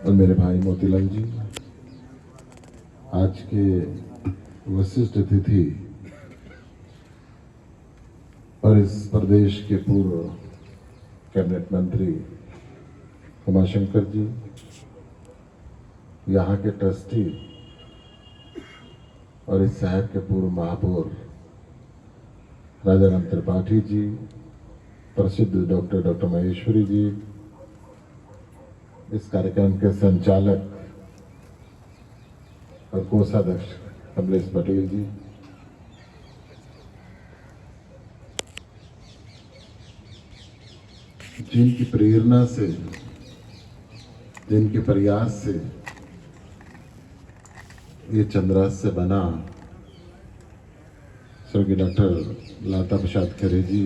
और मेरे भाई मोतीलाल जी, आज के विशिष्ट अतिथि और इस प्रदेश के पूर्व कैबिनेट मंत्री उमाशंकर जी, यहाँ के ट्रस्टी और इस शहर के पूर्व महापौर राजाराम त्रिपाठी जी, प्रसिद्ध डॉक्टर महेश्वरी जी, इस कार्यक्रम के संचालक और कोषाध्यक्ष कमलेश पटेल जी, जिनकी प्रेरणा से, जिनके प्रयास से ये चंद्रास्य बना, स्वर्गीय डॉक्टर लाता प्रसाद खरे जी,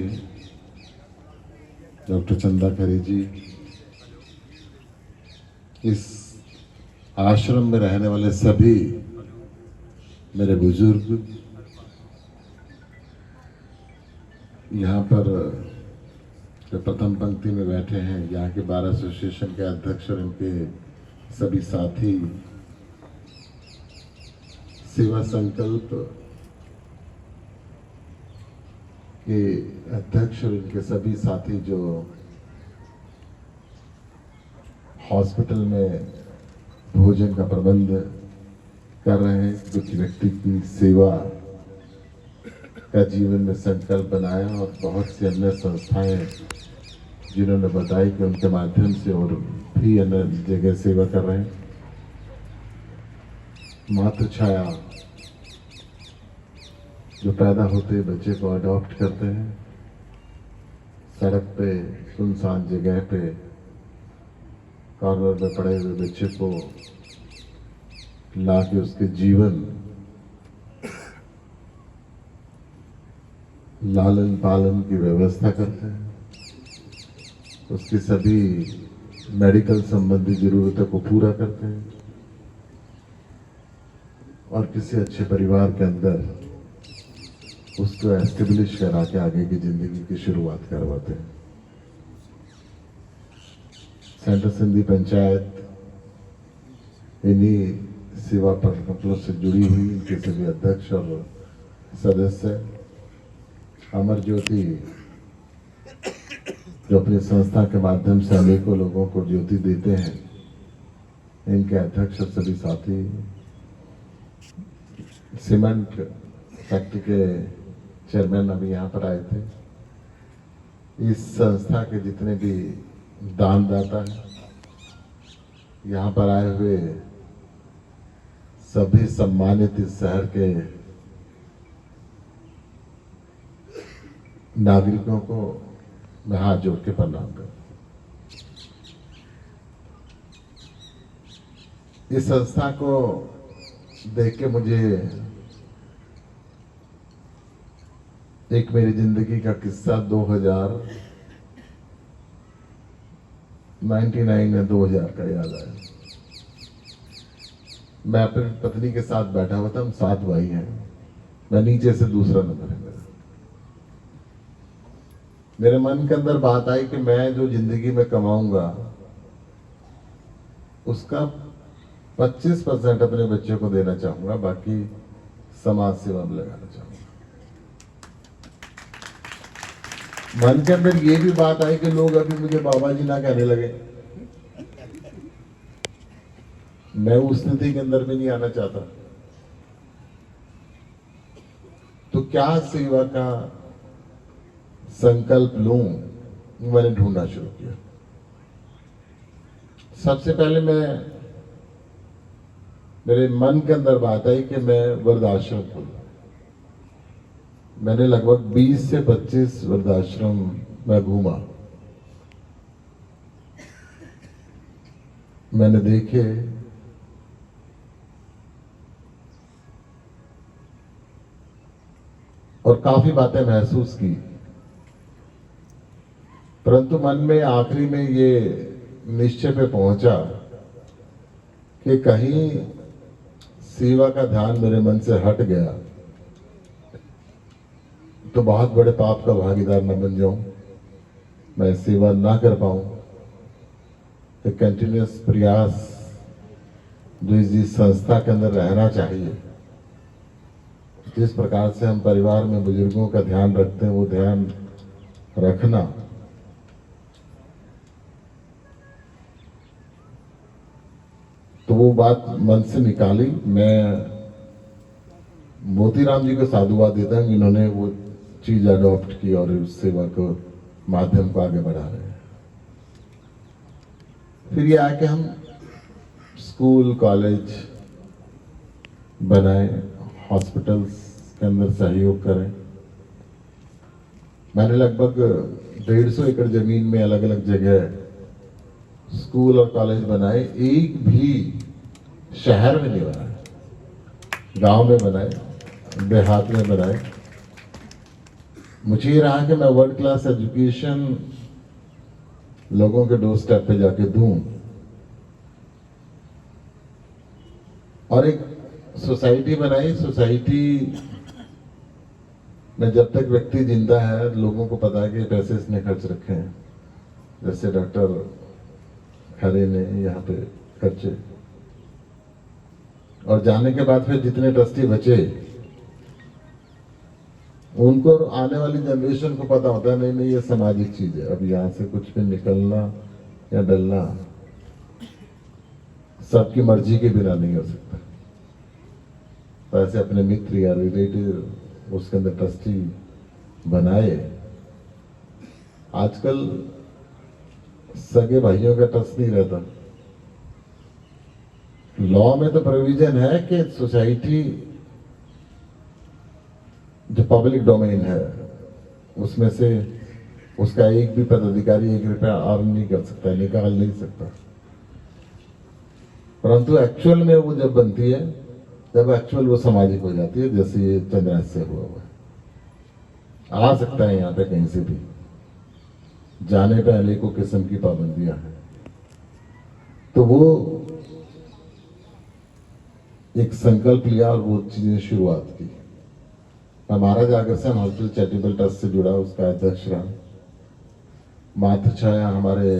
डॉक्टर चंदा खरे जी, इस आश्रम में रहने वाले सभी मेरे बुजुर्ग, यहाँ पर जो प्रथम पंक्ति में बैठे हैं, यहाँ के बार एसोसिएशन के अध्यक्ष और इनके सभी साथी, सेवा संकल्प के अध्यक्ष और इनके सभी साथी जो हॉस्पिटल में भोजन का प्रबंध कर रहे हैं, दुखी व्यक्ति की सेवा का जीवन में संकल्प बनाया, और बहुत सी अन्य संस्थाएं जिन्होंने बताई कि उनके माध्यम से और भी अन्य जगह सेवा कर रहे हैं। मातृ छाया जो पैदा होते बच्चे को अडॉप्ट करते हैं, सड़क पे सुनसान जगह पे कॉर्नर में पड़े हुए बच्चे को ला के उसके जीवन लालन पालन की व्यवस्था करते हैं, उसकी सभी मेडिकल संबंधी जरूरतों को पूरा करते हैं और किसी अच्छे परिवार के अंदर उसको एस्टेब्लिश करा के आगे की जिंदगी की शुरुआत करवाते हैं। सेंट्रल सिंधी पंचायत इन्हीं सेवा प्रकल्पों से जुड़ी हुई, इनके सभी अध्यक्ष और सदस्य, अमर ज्योति जो अपनी संस्था के माध्यम से अनेकों लोगों को ज्योति देते हैं, इनके अध्यक्ष और सभी साथी, सीमेंट फैक्ट्री के चेयरमैन अभी यहाँ पर आए थे, इस संस्था के जितने भी दानदाता हैं, यहाँ पर आए हुए सभी सम्मानित इस शहर के नागरिकों को मैं हाथ जोड़ के प्रणाम करता हूं। इस संस्था को देख के मुझे एक मेरी जिंदगी का किस्सा 99 में 2000 का याद आया। मैं अपनी पत्नी के साथ बैठा हुआ था, हम 7 भाई हैं, मैं नीचे से दूसरा नंबर है मेरे मन के अंदर बात आई कि मैं जो जिंदगी में कमाऊंगा उसका 25% अपने बच्चे को देना चाहूंगा, बाकी समाज सेवा में लगाना चाहूंगा। मन के अंदर ये भी बात आई कि लोग अभी मुझे बाबा जी ना कहने लगे, मैं उस स्थिति के अंदर भी नहीं आना चाहता। तो क्या सेवा का संकल्प लूं, मैंने ढूंढना शुरू किया। सबसे पहले मेरे मन के अंदर बात आई कि मैं वृद्धाश्रम खोलूं। मैंने लगभग 20 से 25 वृद्धाश्रम में घूमा, मैंने देखे और काफी बातें महसूस की, परंतु मन में आखिरी में ये निश्चय पे पहुंचा कि कहीं सेवा का ध्यान मेरे मन से हट गया तो बहुत बड़े पाप का भागीदार न बन जाऊं, मैं सेवा ना कर पाऊं। तो कंटिन्यूस प्रयास जो जिस संस्था के अंदर रहना चाहिए, जिस प्रकार से हम परिवार में बुजुर्गों का ध्यान रखते हैं वो ध्यान रखना तो वो बात मन से निकाली। मैं मोतीराम जी को साधुवाद देता हूँ, इन्होंने वो चीज अडॉप्ट की और उस सेवा को माध्यम को आगे बढ़ा रहे हैं। फिर ये आके हम स्कूल कॉलेज बनाए, हॉस्पिटल्स के अंदर सहयोग करें। मैंने लगभग 150 एकड़ जमीन में अलग अलग जगह स्कूल और कॉलेज बनाए। एक भी शहर में नहीं बनाए, गांव में बनाए, देहात में बनाए। मुझे ये रहा कि मैं वर्ल्ड क्लास एजुकेशन लोगों के डोर स्टेप पे जाके दूं और एक सोसाइटी बनाई। सोसाइटी में जब तक व्यक्ति जिंदा है लोगों को पता है कि पैसे इसने खर्च रखे हैं, जैसे डॉक्टर खरे ने यहाँ पे खर्चे, और जाने के बाद फिर जितने ट्रस्टी बचे उनको आने वाली जनरेशन को पता होता है नहीं नहीं ये सामाजिक चीज है, अब यहाँ से कुछ भी निकलना या डलना सबकी मर्जी के बिना नहीं हो सकता। तो ऐसे अपने मित्र या रिलेटिव उसके अंदर ट्रस्टी बनाए। आजकल सगे भाइयों का ट्रस्ट नहीं रहता। लॉ में तो प्रोविजन है कि सोसाइटी जो पब्लिक डोमेन है उसमें से उसका एक भी पदाधिकारी 1 रुपया अर्न नहीं कर सकता, निकाल नहीं सकता। परंतु एक्चुअल में वो जब बनती है तब एक्चुअल वो सामाजिक हो जाती है, जैसे ये चंद्रास से हुआ है। आ सकता है यहाँ पे कहीं से भी, जाने पे अनेकों किस्म की पाबंदियां हैं। तो वो एक संकल्प लिया और वो चीजें शुरुआत की। Maharaj Agrasen hospital charitable trust से जुड़ा, उसका अध्यक्ष रहा। मातृछाया हमारे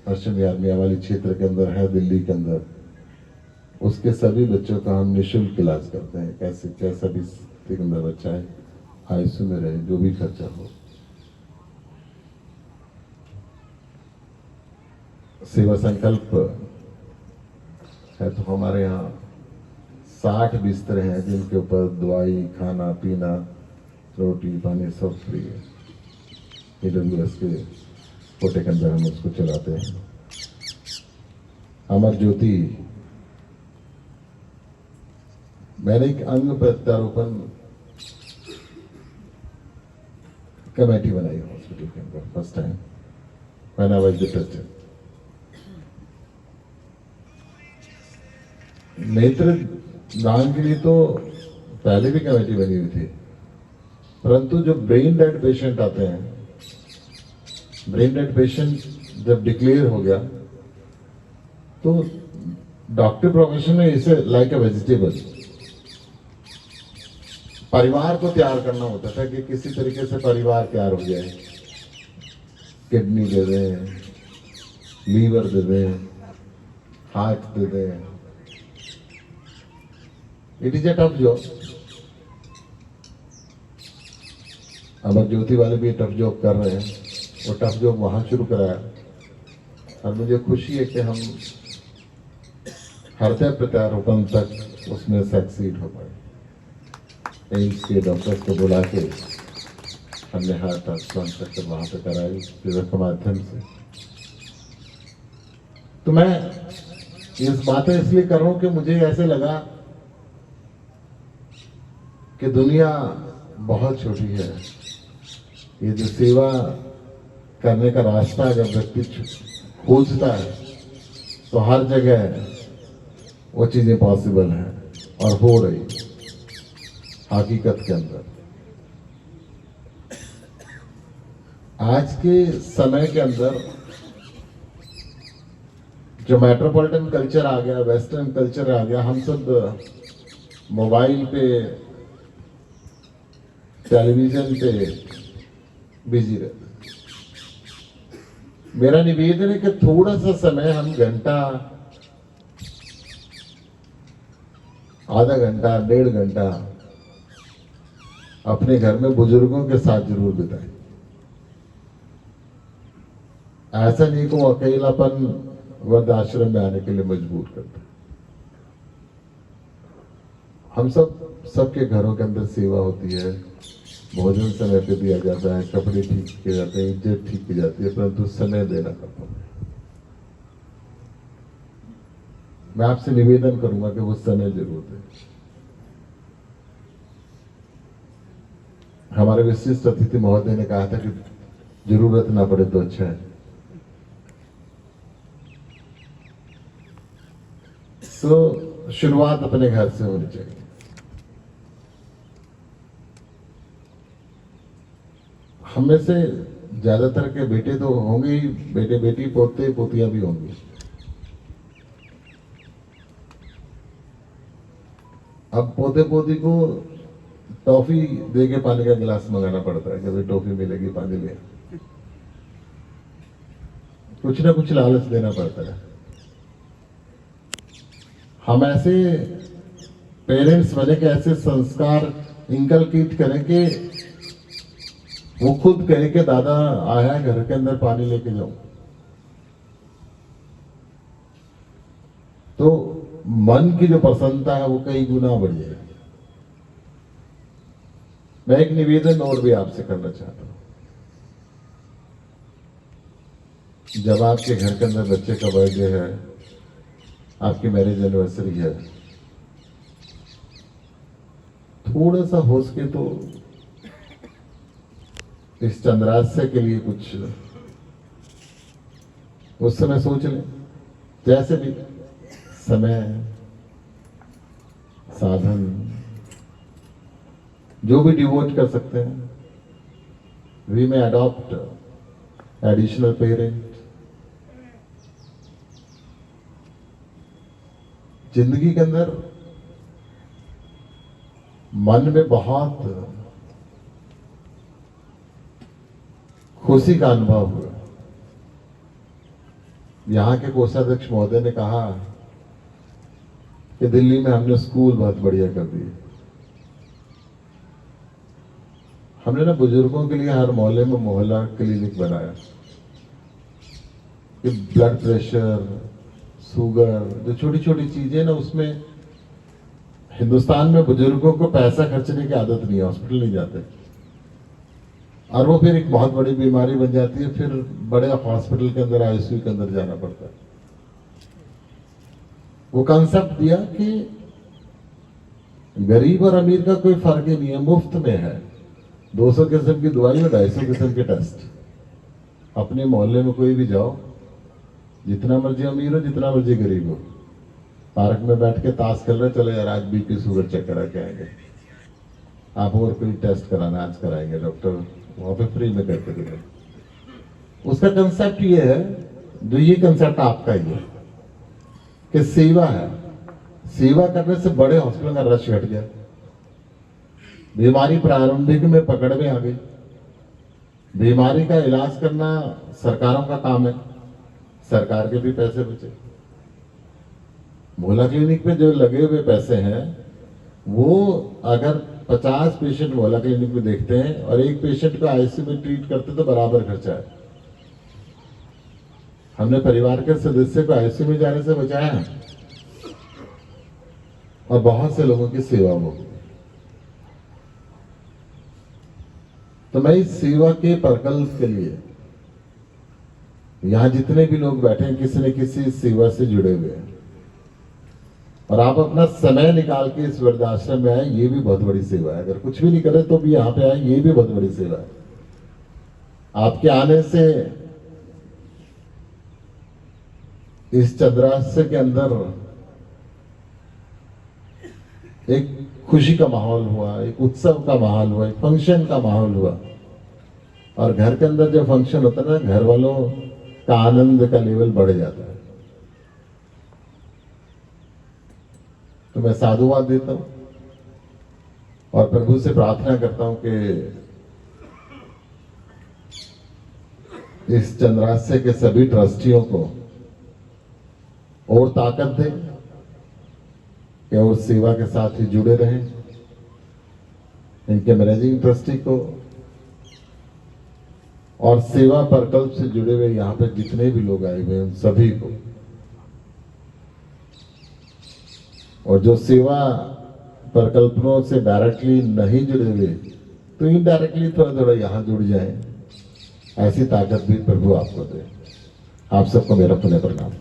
पश्चिम मियावाली क्षेत्र के अंदर है, दिल्ली के अंदर, उसके सभी बच्चों का हम निःशुल्क इलाज करते हैं। कैसे कैसा भी स्थिति के अंदर बच्चा है, आईसीयू में रहे, जो भी खर्चा हो। सेवा संकल्प है तो हमारे यहाँ 60 बिस्तर हैं जिनके ऊपर दवाई, खाना पीना, रोटी पानी सब फ्री है। AWS के कोटे के अंदर हम उसको चलाते हैं। अमर ज्योति, मैंने एक अंग प्रत्यारोपण कमेटी बनाई हॉस्पिटल के अंदर first time when I was the president. नेत्र दान के लिए तो पहले भी कमेटी बनी हुई थी, परंतु जो ब्रेन डेड पेशेंट आते हैं, ब्रेन डेड पेशेंट जब डिक्लेयर हो गया तो डॉक्टर प्रोफेशन में इसे लाइक अ वेजिटेबल परिवार को तैयार करना होता था कि किसी तरीके से परिवार तैयार हो जाए। किडनी दे दें, लीवर दे दें, हार्ट दे दें। It is a tough job. Amar Jyoti वाले भी टफ जॉब कर रहे हैं। वो टफ जॉब वहां शुरू कराया और मुझे खुशी है कि हम हृदय प्रत्यारोपण तक उसमें सक्सीड हो पाए। एम्स के डॉक्टर्स को बुला के हमने हार्ट ट्रांसप्लांट वहां पे कराई शिविर के माध्यम से। तो मैं इस बातें इसलिए कर रहा हूं कि मुझे ऐसे लगा कि दुनिया बहुत छोटी है। ये जो सेवा करने का रास्ता अगर व्यक्ति खोजता है तो हर जगह वो चीजें पॉसिबल हैं और हो रही हकीकत के अंदर। आज के समय के अंदर जो मेट्रोपॉलिटन कल्चर आ गया, वेस्टर्न कल्चर आ गया, हम सब मोबाइल पे, टेलीविजन पे बिजी रहते। मेरा निवेदन है कि थोड़ा सा समय हम घंटा आधा घंटा 1.5 घंटा अपने घर में बुजुर्गों के साथ जरूर बिताएं। ऐसा नहीं कि वो अकेलापन वृद्धाश्रम में आने के लिए मजबूर करता। हम सबके घरों के अंदर सेवा होती है, भोजन समय पे दिया जाता है, कपड़े ठीक किए जाते हैं, इज्जत ठीक की जाती है, परंतु समय देना कम है। मैं आपसे निवेदन करूंगा कि वो समय जरूर दें। हमारे विशिष्ट अतिथि महोदय ने कहा था कि जरूरत ना पड़े तो अच्छा है। तो शुरुआत अपने घर से होनी चाहिए। हम में से ज्यादातर के बेटे तो होंगे ही, बेटे बेटी पोते पोतियां भी होंगी। अब पोते पोती को टॉफी दे के पानी का गिलास मंगाना पड़ता है कि भाई टॉफी मिलेगी, पानी ले। कुछ ना कुछ लालच देना पड़ता है। हम ऐसे पेरेंट्स बने के ऐसे संस्कार इंकलकेट करें कि वो खुद कहे कि दादा आया घर के अंदर पानी लेके जाऊं, तो मन की जो प्रसन्नता है वो कई गुना बढ़ जाएगी। मैं एक निवेदन और भी आपसे करना चाहता हूं। जब आपके घर के अंदर बच्चे का बर्थडे है, आपकी मैरिज एनिवर्सरी है, थोड़ा सा हो सके तो इस चंद्रास्य के लिए कुछ उस समय सोच लें। जैसे भी समय, साधन जो भी डिवोट कर सकते हैं, वी में अडॉप्ट एडिशनल पेरेंट। जिंदगी के अंदर मन में बहुत खुशी का अनुभव हुआ। यहाँ के कोषाध्यक्ष महोदय ने कहा कि दिल्ली में हमने स्कूल बहुत बढ़िया कर दिए। हमने ना बुजुर्गों के लिए हर मोहल्ले में मोहल्ला क्लिनिक बनाया कि ब्लड प्रेशर, शुगर, जो छोटी छोटी चीजें ना, उसमें हिंदुस्तान में बुजुर्गों को पैसा खर्चने की आदत नहीं है, हॉस्पिटल नहीं जाते, और वो फिर एक बहुत बड़ी बीमारी बन जाती है, फिर बड़े हॉस्पिटल के अंदर आईसीयू के अंदर जाना पड़ता है। वो कंसेप्ट दिया कि गरीब और अमीर का कोई फर्क ही नहीं है, मुफ्त में है। 200 किस्म की दवाई और 250 किस्म के टेस्ट। अपने मोहल्ले में कोई भी जाओ, जितना मर्जी अमीर हो, जितना मर्जी गरीब हो, पार्क में बैठ के ताश खेल रहे, चलो यार आज बीपी शुगर चेक करा के आएंगे, आप और कोई टेस्ट कराना आज कराएंगे, डॉक्टर वहां पे फ्री में करके देंगे। उसका कंसेप्ट ये है, जो ये कंसेप्ट आपका ही है कि सेवा है। सेवा करने से बड़े हॉस्पिटल का रश घट गया, बीमारी प्रारंभिक में पकड़ में आ गई। बीमारी का इलाज करना सरकारों का काम है, सरकार के भी पैसे बचे। मोहल्ला क्लिनिक पे जो लगे हुए पैसे हैं, वो अगर 50 पेशेंट मोहल्ला क्लिनिक में देखते हैं और एक पेशेंट को आईसीयू में ट्रीट करते तो बराबर खर्चा है। हमने परिवार के सदस्य को आईसीयू में जाने से बचाया और बहुत से लोगों की सेवा हो गई। तो मैं इस सेवा के प्रकल्प के लिए, यहां जितने भी लोग बैठे हैं, किसी न किसी सेवा से जुड़े हुए हैं, और आप अपना समय निकाल के इस वृद्धाश्रम में आए, ये भी बहुत बड़ी सेवा है। अगर कुछ भी नहीं करे तो भी यहाँ पे आए, ये भी बहुत बड़ी सेवा है। आपके आने से इस चंद्रास्य के अंदर एक खुशी का माहौल हुआ, एक उत्सव का माहौल हुआ, एक फंक्शन का माहौल हुआ। और घर के अंदर जब फंक्शन होता है ना, घर वालों का आनंद का लेवल बढ़ जाता है। तो मैं साधुवाद देता हूं और प्रभु से प्रार्थना करता हूं कि इस चंद्रास्य के सभी ट्रस्टियों को और ताकत दे, कि वो सेवा के साथ ही जुड़े रहें। इनके मैनेजिंग ट्रस्टी को और सेवा प्रकल्प से जुड़े हुए यहाँ पे जितने भी लोग आए हुए हैं उन सभी को, और जो सेवा प्रकल्पों से डायरेक्टली नहीं जुड़े हुए तो इनडायरेक्टली थोड़ा थोड़ा यहाँ जुड़ जाए, ऐसी ताकत भी प्रभु आपको दे। आप सबको मेरा पुनः प्रणाम।